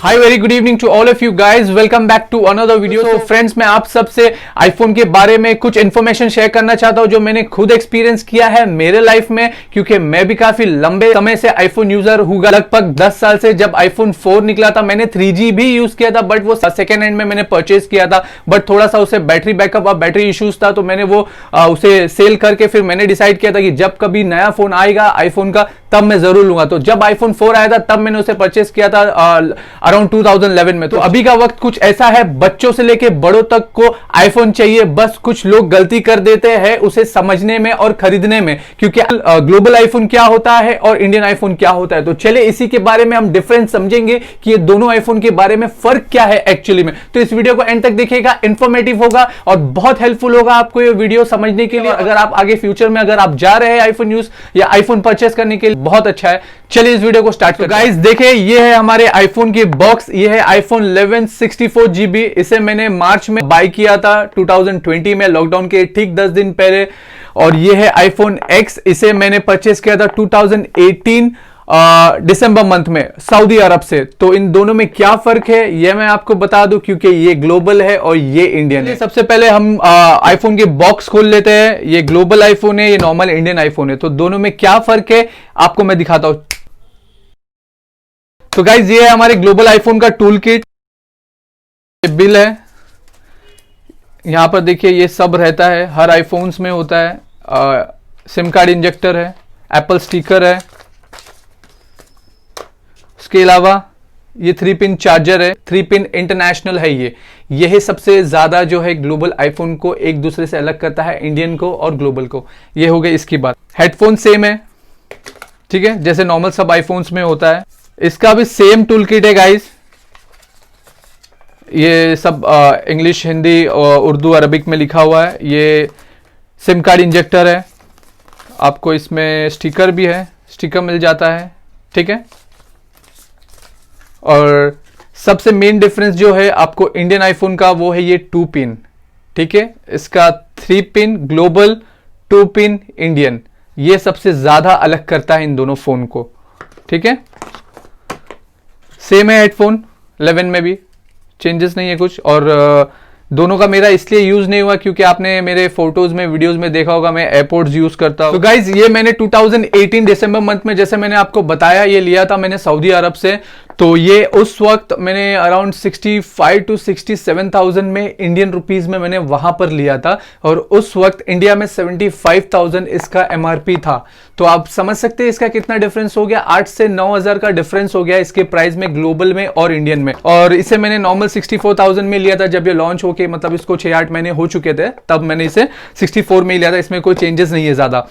Hi very good evening to all of you guys, welcome back to another video. तो friends, मैं आप सबसे iPhone के बारे में कुछ इन्फॉर्मेशन शेयर करना चाहता हूं जो मैंने खुद एक्सपीरियंस किया है मेरे लाइफ में, क्योंकि मैं भी काफी लंबे समय से आईफोन यूजर हूँ। लगभग 10 साल से जब आईफोन 4 निकला था, मैंने 3G भी यूज किया था, बट वो सेकेंड हैंड में मैंने परचेज किया था। बट थोड़ा सा उसे बैटरी बैकअप और बैटरी इश्यूज था, तो मैंने वो उसे सेल करके फिर मैंने डिसाइड किया था कि जब कभी नया फोन आएगा आईफोन का तब मैं जरूर लूंगा। तो जब आईफोन 4 आया था तब मैंने उसे परचेस किया था अराउंड 2011 में। तो अभी का वक्त कुछ ऐसा है, बच्चों से लेके बड़ों तक को आईफोन चाहिए। बस कुछ लोग गलती कर देते हैं उसे समझने में और खरीदने में, क्योंकि ग्लोबल आईफोन क्या होता है और इंडियन आईफोन क्या होता है। तो चले इसी के बारे में हम डिफरेंस समझेंगे कि ये दोनों आईफोन के बारे में फर्क क्या है एक्चुअली में। तो इस वीडियो को एंड तक देखिएगा, इंफॉर्मेटिव होगा और बहुत हेल्पफुल होगा आपको ये वीडियो समझने के लिए। अगर आप आगे फ्यूचर में अगर आप जा रहे हैं आईफोन यूज या आईफोन परचेस करने के लिए, बहुत अच्छा है। चलिए इस वीडियो को स्टार्ट करते हैं। गाइस देखिए, ये है हमारे आईफोन की बॉक्स। ये है आईफोन 11 64GB। इसे मैंने मार्च में बाय किया था 2020 में, लॉकडाउन के ठीक 10 दिन पहले। और ये है आईफोन X। इसे मैंने परचेस किया था 2018 दिसंबर मंथ में सऊदी अरब से। तो इन दोनों में क्या फर्क है ये मैं आपको बता दूं, क्योंकि ये ग्लोबल है और ये इंडियन है। सबसे पहले हम आईफोन के बॉक्स खोल लेते हैं। ये ग्लोबल आईफोन है, ये नॉर्मल इंडियन आईफोन है। तो दोनों में क्या फर्क है आपको मैं दिखाता हूं। तो गाइज ये है हमारे ग्लोबल आईफोन का टूल किट। ये बिल है, यहां पर देखिए ये सब रहता है, हर आईफोन्स में होता है। सिम कार्ड इंजेक्टर है, एप्पल स्टिकर है, इसके अलावा ये 3 पिन चार्जर है, 3 पिन इंटरनेशनल है। यही सबसे ज्यादा जो है ग्लोबल आईफोन को एक दूसरे से अलग करता है, इंडियन को और ग्लोबल को। ये हो गई इसकी बात। हेडफोन सेम है, ठीक है, जैसे नॉर्मल सब आईफोन्स में होता है। इसका भी सेम टूल किट है गाइस। ये सब इंग्लिश, हिंदी और उर्दू, अरबिक में लिखा हुआ है। ये सिम कार्ड इंजेक्टर है, आपको इसमें स्टिकर भी है, स्टिकर मिल जाता है, ठीक है। और सबसे मेन डिफरेंस जो है आपको इंडियन आईफोन का, वो है ये 2 पिन, ठीक है। इसका 3 पिन ग्लोबल, 2 पिन इंडियन। ये सबसे ज्यादा अलग करता है इन दोनों फोन को, ठीक है। सेम है हेडफोन 11 में भी, चेंजेस नहीं है कुछ। और दोनों का मेरा इसलिए यूज नहीं हुआ क्योंकि आपने मेरे फोटोज में, वीडियोस में देखा होगा मैं एयरपोर्ट्स यूज करता हूं। तो गाइज ये मैंने 2018 दिसंबर मंथ में, जैसे मैंने आपको बताया, ये लिया था मैंने सऊदी अरब से। तो ये उस वक्त मैंने अराउंड 65 to 67,000 में इंडियन रुपीज में मैंने वहां पर लिया था। और उस वक्त इंडिया में 75,000 इसका MRP था। तो आप समझ सकते हैं इसका कितना डिफरेंस हो गया। 8 से 9,000 का डिफरेंस हो गया इसके प्राइस में, ग्लोबल में और इंडियन में। और इसे मैंने नॉर्मल 64,000 में लिया था जब ये लॉन्च होके, मतलब इसको 6-8 महीने हो चुके थे, तब मैंने इसे 64 में लिया था। इसमें कोई चेंजेस नहीं है ज्यादा।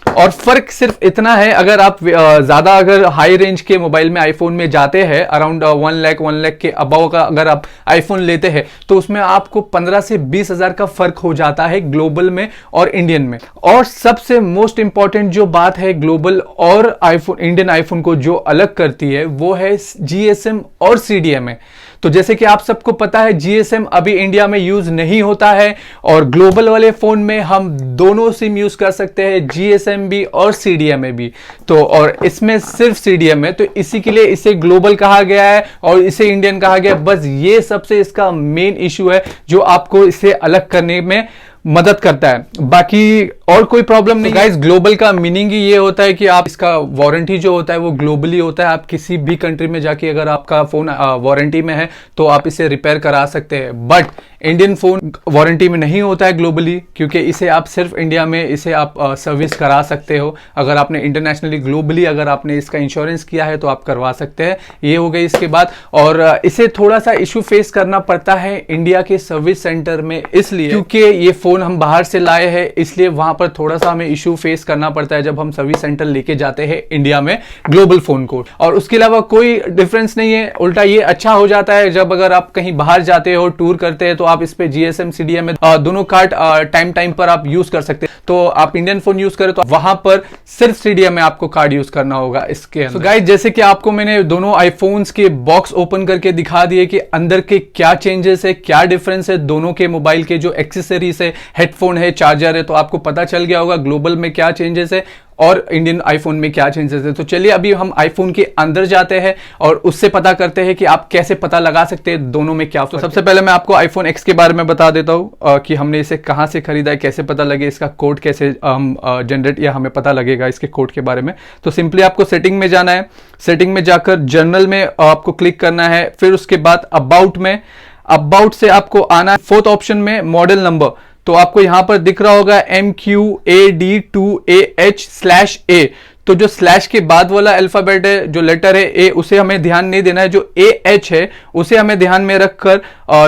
और फर्क सिर्फ इतना है, अगर आप ज्यादा अगर हाई रेंज के मोबाइल में, आईफोन में जाते हैं, अराउंड 1 लाख के अबव का अगर आप आईफोन लेते हैं, तो उसमें आपको 15 से 20,000 का फर्क हो जाता है ग्लोबल में और इंडियन में। और सबसे मोस्ट इंपॉर्टेंट जो बात है ग्लोबल और आईफोन, इंडियन आईफोन को जो अलग करती है, वो है GSM और CDMA। तो जैसे कि आप सबको पता है, GSM अभी इंडिया में यूज नहीं होता है, और ग्लोबल वाले फोन में हम दोनों सिम यूज कर सकते हैं, GSM भी और CDMA भी। तो और इसमें सिर्फ CDMA है, तो इसी के लिए इसे ग्लोबल कहा गया है और इसे इंडियन कहा गया है। बस ये सबसे इसका मेन इशू है जो आपको इसे अलग करने में मदद करता है, बाकी और कोई प्रॉब्लम नहीं। गाइस ग्लोबल का मीनिंग ही ये होता है कि आप, इसका वारंटी जो होता है वो ग्लोबली होता है। आप किसी भी कंट्री में जाके अगर आपका फोन वारंटी में है तो आप इसे रिपेयर करा सकते हैं। बट इंडियन फोन वारंटी में नहीं होता है ग्लोबली, क्योंकि इसे आप सिर्फ इंडिया में इसे आप सर्विस करा सकते हो। अगर आपने इंटरनेशनली, ग्लोबली अगर आपने इसका इंश्योरेंस किया है तो आप करवा सकते हैं। ये हो गई इसके बाद। और इसे थोड़ा सा इशू फेस करना पड़ता है इंडिया के सर्विस सेंटर में, इसलिए क्योंकि ये फोन हम बाहर से लाए हैं, इसलिए वहां पर थोड़ा सा हमें इशू फेस करना पड़ता है जब हम सर्विस सेंटर लेके जाते हैं इंडिया में ग्लोबल फोन को। और उसके अलावा कोई डिफरेंस नहीं है, उल्टा ये अच्छा हो जाता है जब अगर आप कहीं बाहर जाते हो, टूर करते हैं, तो आप इस पे GSM CDMA दोनों कार्ड टाइम पर आप यूज कर सकते हैं। तो आप इंडियन फोन यूज करें तो वहां पर सिर्फ CDMA आपको कार्ड यूज करना होगा इसके अंदर। गाइस जैसे कि आपको मैंने दोनों आईफोन्स के बॉक्स ओपन करके दिखा दिए कि अंदर के क्या चेंजेस है, क्या डिफरेंस है दोनों के मोबाइल के, जो एक्सेसरीज है, हेडफोन है, चार्जर है, तो आपको पता चल गया होगा ग्लोबल में क्या चेंजेस है और इंडियन आईफोन में क्या चेंजेस है। तो चलिए अभी हम आईफोन के अंदर जाते हैं और उससे पता करते हैं कि आप कैसे पता लगा सकते हैं दोनों में क्या। तो सबसे पहले मैं आपको आईफोन एक्स के बारे में बता देता हूँ कि हमने इसे कहाँ से खरीदा है, कैसे पता लगे, इसका कोड कैसे हम जनरेट या हमें पता लगेगा इसके कोड के बारे में। तो सिंपली आपको सेटिंग में जाना है, सेटिंग में जाकर जनरल में आपको क्लिक करना है, फिर उसके बाद अबाउट में, अबाउट से आपको आना है फोर्थ ऑप्शन में मॉडल नंबर। तो आपको यहां पर दिख रहा होगा MQAD2AH/A। तो जो स्लैश के बाद वाला अल्फाबेट है, जो लेटर है ए, उसे हमें ध्यान नहीं देना है। जो AH है उसे हमें ध्यान में रखकर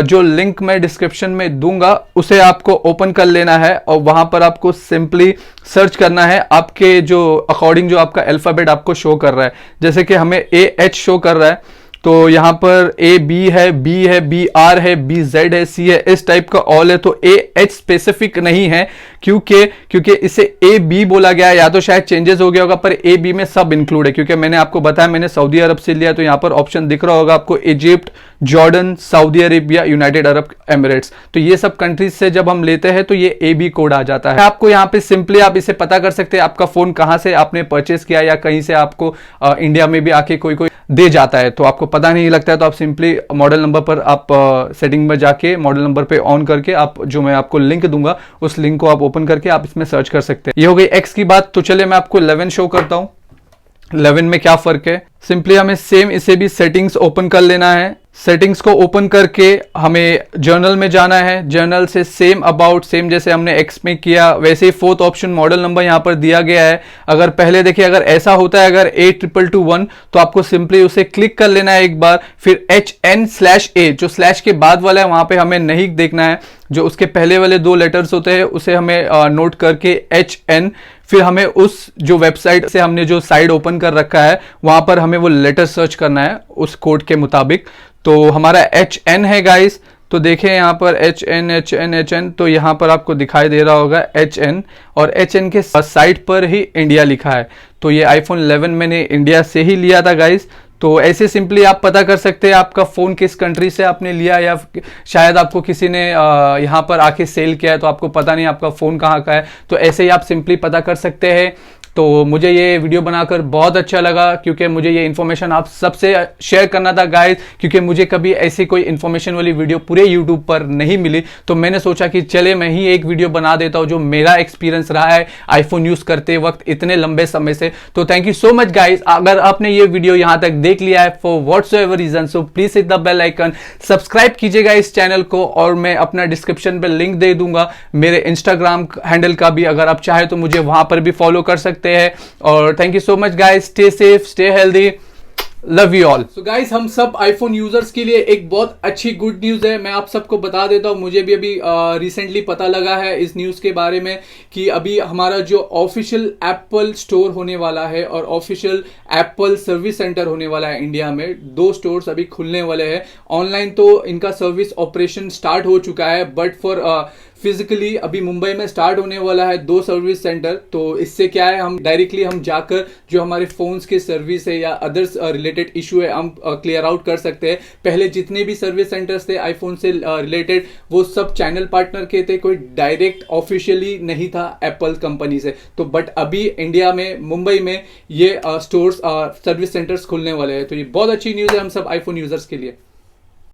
जो लिंक मैं डिस्क्रिप्शन में दूंगा उसे आपको ओपन कर लेना है और वहां पर आपको सिंपली सर्च करना है आपके जो अकॉर्डिंग जो आपका अल्फाबेट आपको शो कर रहा है। जैसे कि हमें AH शो कर रहा है, तो यहां पर AB है, B है, BR है, BZ है, C है, इस टाइप का ऑल है। तो AH स्पेसिफिक नहीं है क्योंकि इसे AB बोला गया है, या तो शायद चेंजेस हो गया होगा, पर AB में सब इंक्लूड है। क्योंकि मैंने आपको बताया मैंने सऊदी अरब से लिया, तो यहां पर ऑप्शन दिख रहा होगा आपको Egypt, Jordan, Saudi Arabia, United Arab Emirates. तो ये सब कंट्रीज से जब हम लेते हैं तो ये AB कोड आ जाता है। आपको यहाँ पे सिंपली आप इसे पता कर सकते हैं आपका फोन कहां से आपने परचेस किया, या कहीं से आपको इंडिया में भी आके कोई दे जाता है तो आपको पता नहीं लगता है। तो आप सिंपली मॉडल नंबर पर आप सेटिंग में जाके मॉडल नंबर पे ऑन करके आप जो मैं आपको लिंक दूंगा उस लिंक को आप ओपन करके आप इसमें सर्च कर सकते हैं। ये हो गई एक्स की बात। तो चलिए मैं आपको 11 शो करता हूं, 11 में क्या फर्क है। सिंपली हमें सेम इसे भी सेटिंग्स ओपन कर लेना है। सेटिंग्स को ओपन करके हमें जर्नल में जाना है, जर्नल से सेम अबाउट, सेम जैसे हमने एक्स में किया वैसे ही फोर्थ ऑप्शन मॉडल नंबर यहां पर दिया गया है। अगर पहले देखिए अगर ऐसा होता है अगर 8221 तो आपको सिंपली उसे क्लिक कर लेना है एक बार, फिर HN/A जो स्लैश के बाद वाला है वहां पे हमें नहीं देखना है, जो उसके पहले वाले दो लेटर्स होते हैं उसे हमें नोट करके HN, फिर हमें उस जो वेबसाइट से हमने जो साइट ओपन कर रखा है वहां पर हमें वो लेटर सर्च करना है उस कोड के मुताबिक। तो हमारा HN है गाइस, तो देखें यहाँ पर HN, तो यहाँ पर आपको दिखाई दे रहा होगा HN, और HN के साइट पर ही इंडिया लिखा है। तो ये आईफोन 11 मैंने इंडिया से ही लिया था गाइस। तो ऐसे सिंपली आप पता कर सकते हैं आपका फोन किस कंट्री से आपने लिया, या शायद आपको किसी ने यहाँ पर आके सेल किया है तो आपको पता नहीं आपका फोन कहाँ का है। तो ऐसे ही आप सिंपली पता कर सकते हैं। तो मुझे ये वीडियो बनाकर बहुत अच्छा लगा क्योंकि मुझे ये इन्फॉर्मेशन आप सबसे शेयर करना था गाइस, क्योंकि मुझे कभी ऐसी कोई इन्फॉर्मेशन वाली वीडियो पूरे यूट्यूब पर नहीं मिली। तो मैंने सोचा कि चले मैं ही एक वीडियो बना देता हूं जो मेरा एक्सपीरियंस रहा है आईफोन यूज करते वक्त इतने लंबे समय से। तो thank you so much guys. अगर आपने ये वीडियो यहां तक देख लिया है for whatsoever reason, so please hit the bell icon, subscribe कीजिएगा इस चैनल को, और मैं अपना डिस्क्रिप्शन पे लिंक दे दूंगा मेरे इंस्टाग्राम हैंडल का भी, अगर आप चाहे तो मुझे वहां पर भी फॉलो कर सकते हैं। और thank you so much guys, stay safe, stay healthy, love you all. So guys हम सब आईफोन यूजर्स के लिए एक बहुत अच्छी गुड न्यूज है, मैं आप सबको बता देता हूं। मुझे भी अभी रिसेंटली पता लगा है इस न्यूज के बारे में कि अभी हमारा जो ऑफिशियल एप्पल स्टोर होने वाला है और ऑफिशियल एप्पल सर्विस सेंटर होने वाला है इंडिया में, 2 स्टोर्स अभी खुलने वाले हैं। ऑनलाइन तो इनका सर्विस ऑपरेशन स्टार्ट हो चुका है, बट फॉर फिजिकली अभी मुंबई में स्टार्ट होने वाला है 2 सर्विस सेंटर। तो इससे क्या है, हम डायरेक्टली हम जाकर जो हमारे फोन्स के सर्विस है या अदर्स रिलेटेड इशू है हम क्लियर आउट कर सकते हैं। पहले जितने भी सर्विस सेंटर्स थे आईफोन से रिलेटेड वो सब चैनल पार्टनर के थे, कोई डायरेक्ट ऑफिशियली नहीं था एप्पल कंपनी से। तो बट अभी इंडिया में मुंबई में ये स्टोर्स सर्विस सेंटर्स खुलने वाले हैं। तो ये बहुत अच्छी न्यूज है हम सब आईफोन यूजर्स के लिए।